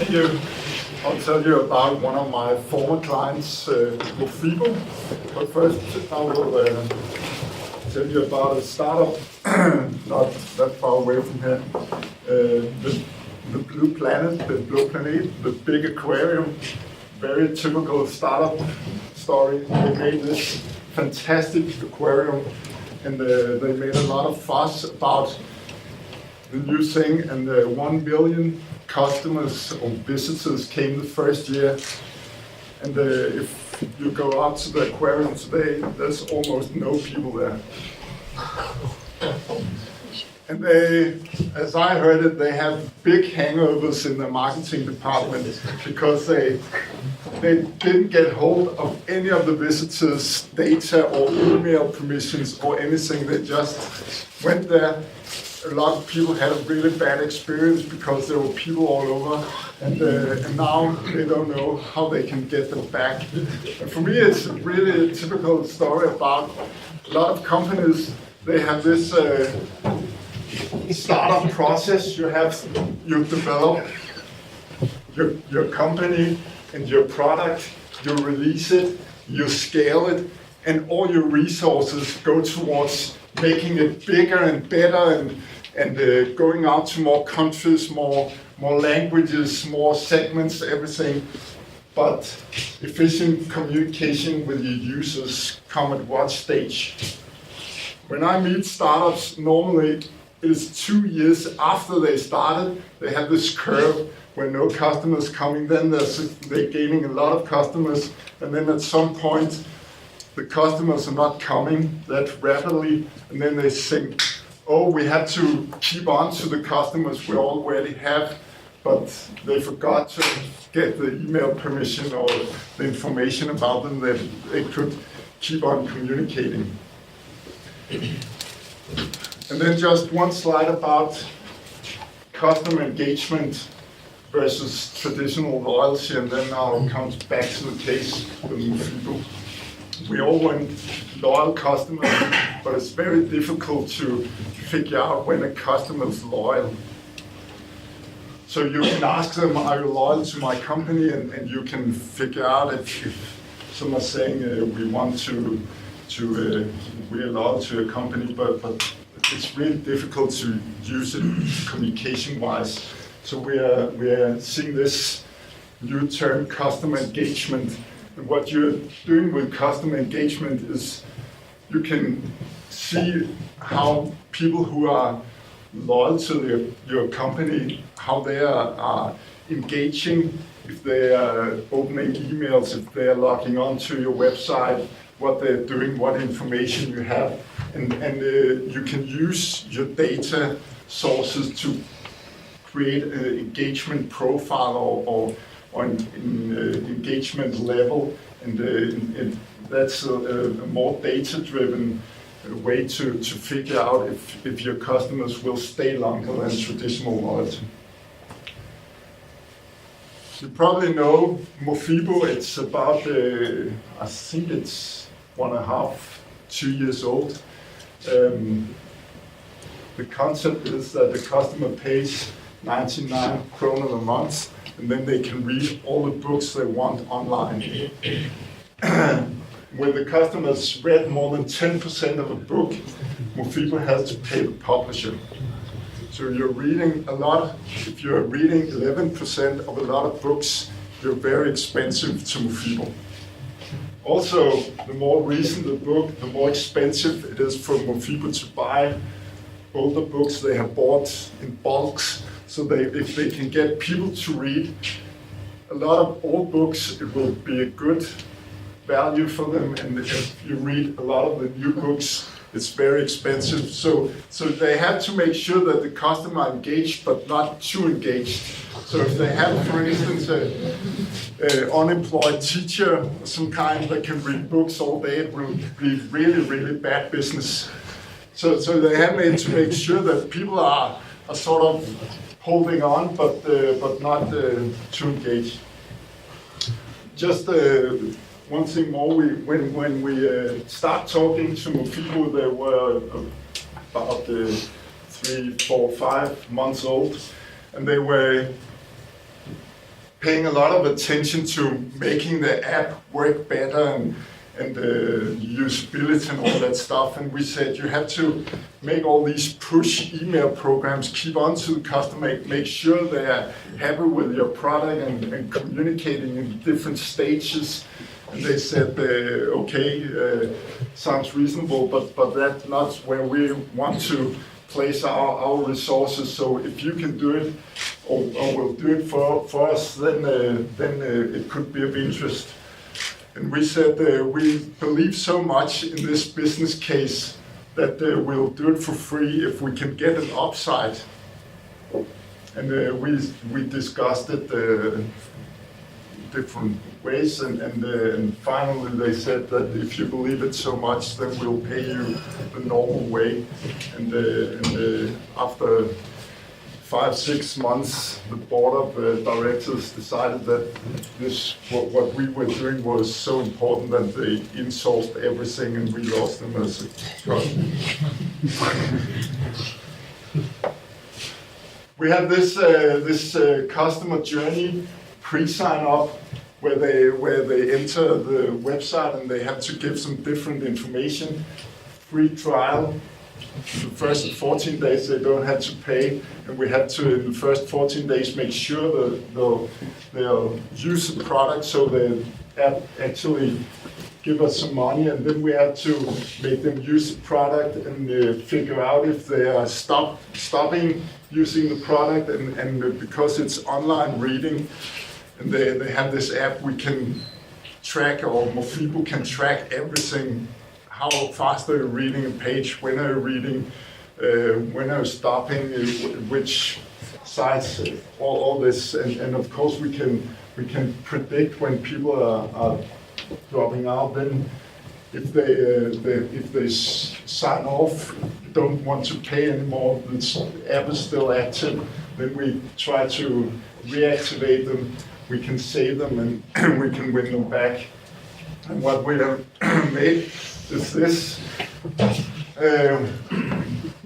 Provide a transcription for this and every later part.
Thank you. I'll tell you about one of my former clients, Mofibo. But first, I will tell you about a startup not that far away from here. The Blue Planet, the big aquarium, very typical startup story. They made this fantastic aquarium, and they made a lot of fuss about the new thing, and 1 million customers or visitors came the first year. And if you go out to the aquarium today, there's almost no people there. And they, as I heard it, they have big hangovers in the marketing department because they didn't get hold of any of the visitors' data or email permissions or anything. They just went there. A lot of people had a really bad experience because there were people all over, and now they don't know how they can get them back. And for me, it's really a typical story about a lot of companies. They have this startup process. You develop your company and your product, you release it, you scale it, and all your resources go towards making it bigger and better and going out to more countries, more languages, more segments, everything. But efficient communication with your users come at what stage? When I meet startups, normally it is 2 years after they started. They have this curve where no customers coming, then they're gaining a lot of customers, and then at some point the customers are not coming that rapidly, and then they think, oh, we have to keep on to the customers we already have, but they forgot to get the email permission or the information about them that they could keep on communicating. And then just one slide about customer engagement versus traditional loyalty, and then I'll come back to the case with Mofibo. We all want loyal customers, but it's very difficult to figure out when a customer is loyal. So you can ask them, are you loyal to my company? And you can figure out if someone's saying we're loyal to your company, but it's really difficult to use it communication-wise. So we are seeing this new term, customer engagement. And what you're doing with customer engagement is you can see how people who are loyal to your company, how they are engaging, if they are opening emails, if they are logging on to your website, what they're doing, what information you have. And you can use your data sources to create an engagement profile or an engagement level, and that's a more data-driven way to figure out if your customers will stay longer than traditional loyalty. You probably know Mofibo. It's about, I think it's 1.5, 2 years old. The concept is that the customer pays 99 kroner a month, and then they can read all the books they want online. When the customer's read more than 10% of a book, Mofibo has to pay the publisher. So you're reading a lot. If you're reading 11% of a lot of books, you're very expensive to Mofibo. Also, the more recent the book, the more expensive it is for Mofibo to buy older books they have bought in bulks. So if they can get people to read a lot of old books, it will be a good value for them. And if you read a lot of the new books, it's very expensive. So they have to make sure that the customer are engaged, but not too engaged. So if they have, for instance, an unemployed teacher of some kind that can read books all day, it will be really, really bad business. So they have made to make sure that people are sort of holding on, but not too engaged. Just one thing more. When we start talking to Mofibo, they were about 3, 4, 5 months old, and they were paying a lot of attention to making the app work better and the usability and all that stuff. And we said you have to make all these push email programs, keep on to the customer, make sure they are happy with your product and communicating in different stages. And they said, okay, sounds reasonable, but that's not where we want to place our resources. So if you can do it or will do it for us, then it could be of interest. And we said we believe so much in this business case that we'll do it for free if we can get an upside. And we discussed it different ways, and finally they said that if you believe it so much, then we'll pay you the normal way. And after 5-6 months, the board of directors decided that what we were doing was so important that they insourced everything, and we lost them as a customer. We have this customer journey pre-sign up where they enter the website and they have to give some different information, free trial. The first 14 days they don't have to pay, and we had to in the first 14 days make sure that they'll use the product so they actually give us some money, and then we had to make them use the product and figure out if they are stopping using the product, and because it's online reading and they have this app, we can track, or Mofibo can track everything. How fast are you reading a page? When are you reading? When are you stopping? Which sites? All this, and of course we can predict when people are dropping out. Then, if they sign off, don't want to pay anymore, the app is still active. Then we try to reactivate them. We can save them and we can win them back. And what we have made is this,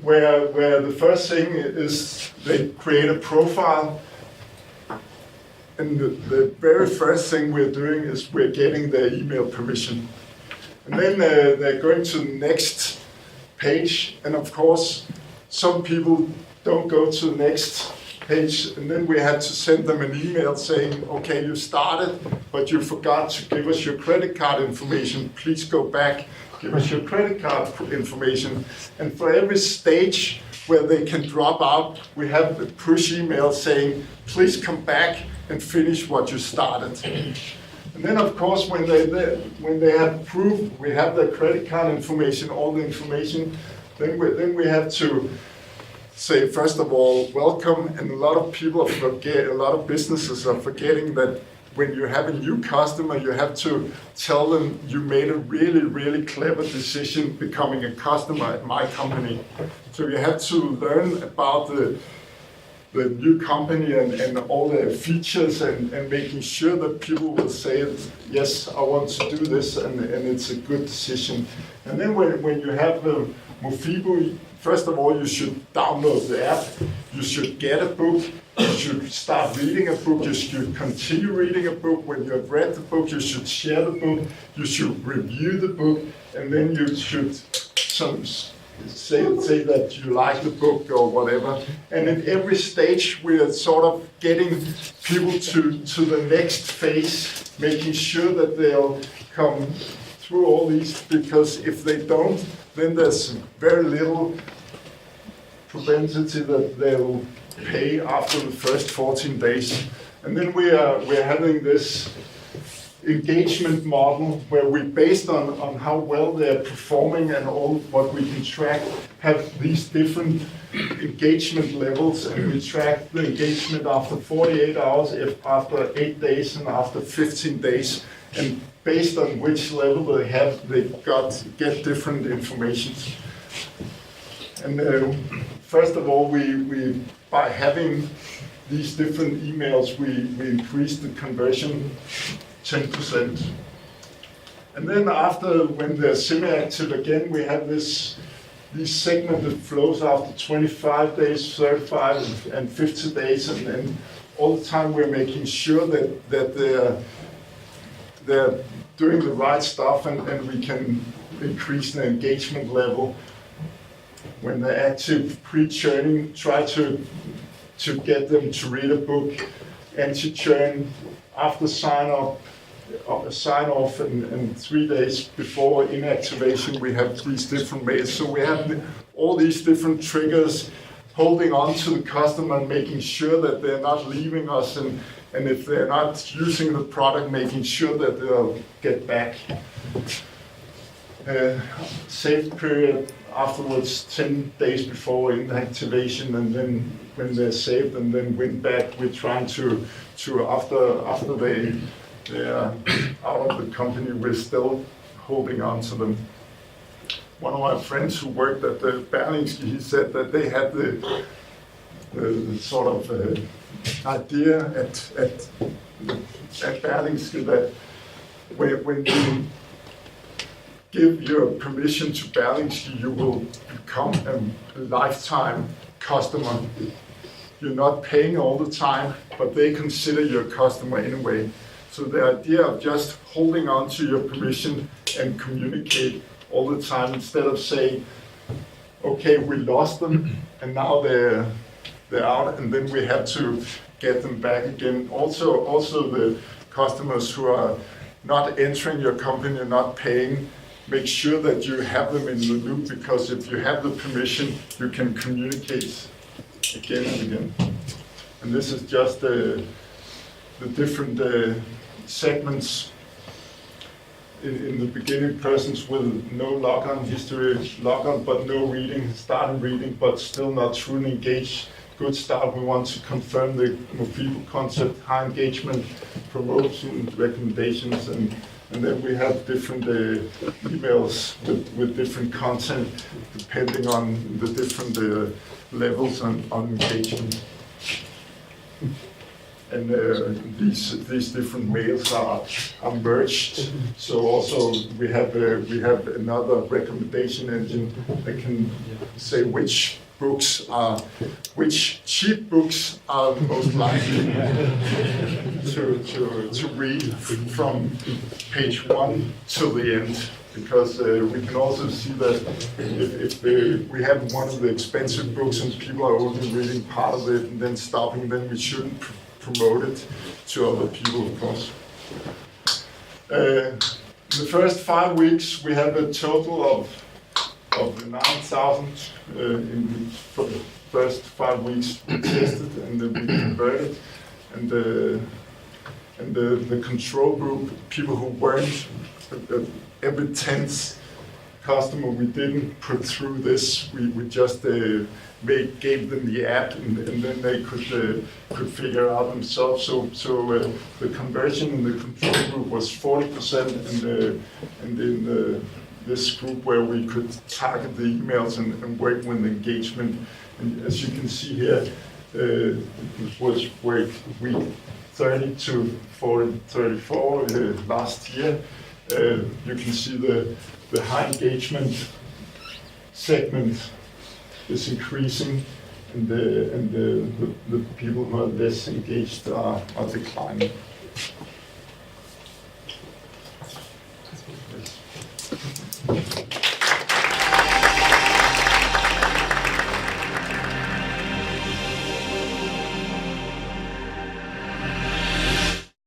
where the first thing is they create a profile, and the very first thing we're doing is we're getting their email permission. And then they're going to the next page, and of course some people don't go to the next page, and then we had to send them an email saying, okay, you started, but you forgot to give us your credit card information. Please go back, give us your credit card information. And for every stage where they can drop out, we have a push email saying, please come back and finish what you started. And then of course when they have proof, we have their credit card information, all the information, then we have to say, first of all, welcome. And a lot of people forget, a lot of businesses are forgetting that when you have a new customer, you have to tell them you made a really, really clever decision becoming a customer at my company. So you have to learn about the new company and all the features and making sure that people will say, yes, I want to do this, and it's a good decision. And then when you have Mofibo, first of all, you should download the app, you should get a book, you should start reading a book, you should continue reading a book. When you have read the book, you should share the book, you should review the book, and then you should say that you like the book or whatever. And at every stage, we are sort of getting people to the next phase, making sure that they'll come through all these, because if they don't, then there's very little propensity that they'll pay after the first 14 days. And then we're having this engagement model where we, based on how well they're performing and all what we can track, have these different engagement levels, and we track the engagement after 48 hours, after 8 days, and after 15 days. And based on which level they have, they get different information. And first of all, we by having these different emails, we increased the conversion 10%. And then after, when they're semi-active again, we have this segmented flows after 25 days, 35 and 50 days, and all the time we're making sure that they're doing the right stuff, and we can increase the engagement level. When they're active pre-churning, try to get them to read a book, anti-churn after sign-off, and 3 days before inactivation, we have these different mails. So we have all these different triggers, holding on to the customer and making sure that they're not leaving us, and if they're not using the product, making sure that they'll get back. Saved period afterwards, 10 days before inactivation, and then when they're saved and then win back, we're trying to after they are out of the company, we're still holding on to them. One of my friends who worked at the Berlingske, he said that they had the sort of idea at Berlingske that when you give your permission to Berlingske, you will become a lifetime customer. You're not paying all the time, but they consider you a customer anyway. So the idea of just holding on to your permission and communicate all the time, instead of saying, okay, we lost them and now they're out, and then we have to get them back again. Also the customers who are not entering your company and not paying, make sure that you have them in the loop, because if you have the permission, you can communicate again and again. And this is just the different segments. In the beginning, persons with no logon history, logon but no reading, started reading but still not truly engaged. Good start. We want to confirm the Mofibo concept, high engagement, promotion, recommendations, and then we have different emails with different content depending on the different levels on engagement. And these different mails are merged. So also we have another recommendation engine that can say which cheap books are most likely to read from page 1 to the end. Because we can also see that if we have one of the expensive books and people are only reading part of it and then stopping, then we shouldn't promote it to other people, of course. In the first 5 weeks, we have a total of 9,000 in the first 5 weeks we tested and then we converted. And the control group, people who weren't, every 10th customer we didn't put through this, we just gave them the app, and then they could figure out themselves. So the conversion in the control group was 40%, and in this group where we could target the emails and work with the engagement. And as you can see here, it was week 30 to 34 last year. You can see the high engagement segment is increasing, and the people who are less engaged are declining.